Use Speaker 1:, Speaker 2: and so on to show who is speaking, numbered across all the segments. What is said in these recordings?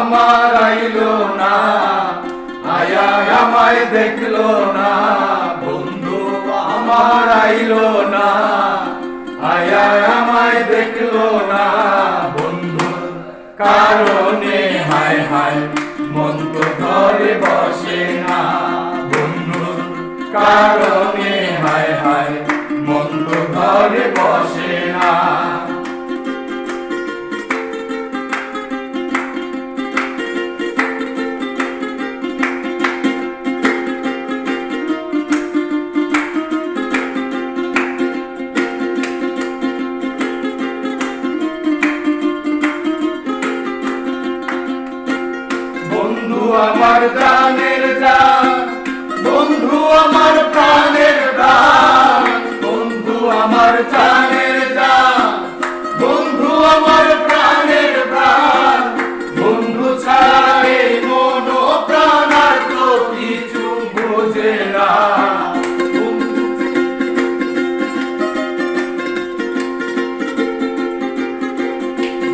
Speaker 1: আমার আইলো না, আয়া আমায় দেখলো না। বন্ধু আমার আইলো না, আয়া আমায় দেখলো না। বন্ধুর কারণে হায় হায় মন তো ঘরে বসে না। বন্ধুর কারণে হায় হায় মন তো ঘরে বসে না। বন্ধু আমার জানের জান, বন্ধু আমার প্রাণের প্রাণ। বন্ধু আমার জানের জান, বন্ধু আমার প্রাণের প্রাণ। বন্ধু ছাড়া এই মন প্রাণ আর তো কিছু বোঝে না।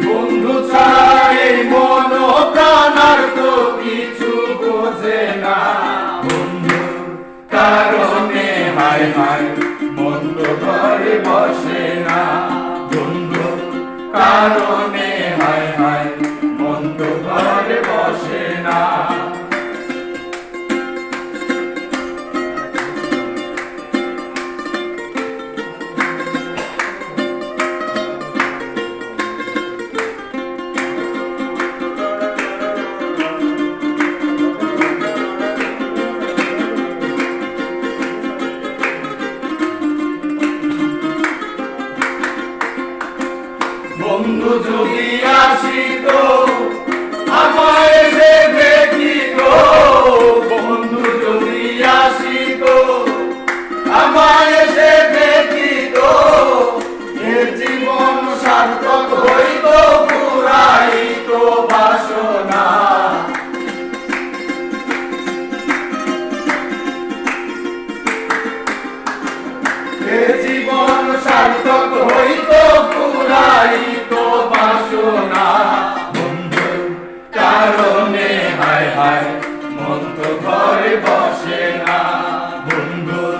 Speaker 1: বন্ধু ছাড়া এই মন প্রাণ আর তো কিছু বোঝে না। বন্ধুর কারণে হায় হায় মন তো ঘরে বসে না। বন্ধুর কারণে হায় হায় মন তো ঘরে বসে না। বন্ধু যদি আসিত আমায় সে দেখিত। বন্ধু যদি আসিত আমায় সে দেখিত। এ জীবন সার্থক হইত, পুরাইত বাসনা। এ জীবন সার্থক হইত, পুরাইত বাসনা। বন্ধুর কারণে হায় হায় মন তো ঘরে বসে না। বন্ধুর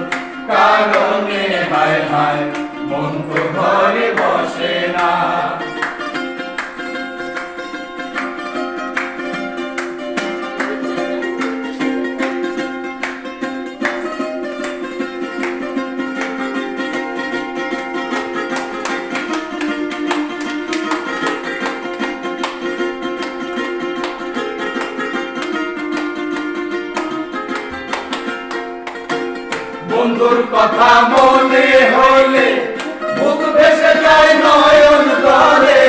Speaker 1: কারণে হায় হায় মন তো ঘরে বসে না। বন্ধুর কথা মনে হলে বুক ভেসে যায় নয়ন জলে।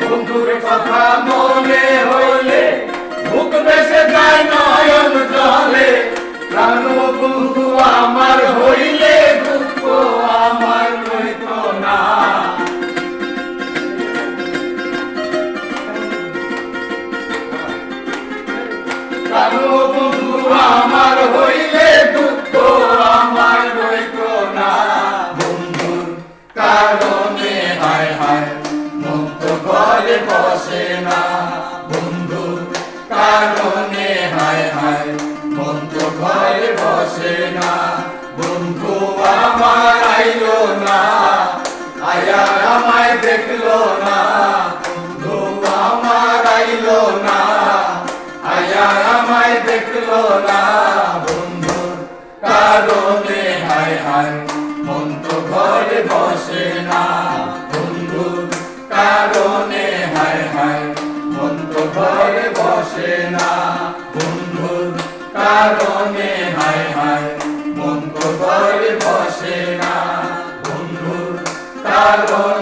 Speaker 1: বন্ধুর কথা মনে হলে বুক ভেসে যায় নয়ন জলে। প্রাণ বন্ধু আমার হইলে দুঃখ আমার রইত না। প্রাণ বন্ধু আমার হইলে দুঃখ আমার রইত না। বন্ধুর কারণে হায় হায় মন তো ঘরে বসে না। বন্ধুর কারণে হায় হায় মন তো ঘরে বসে না। বন্ধু আমার আইলো না, আয়া আমায় দেখলো না। বন্ধু আমার আইলো না, আয়া আমায় দেখলো না। বন্ধুর কারণে হায় হায় মন তো ঘরে বসে না। বন্ধুর কারণে হায় হায় মন তো ঘরে বসে না। বন্ধুর কারণে হায় হায় মন তো ঘরে বসে না। বন্ধুর কারণে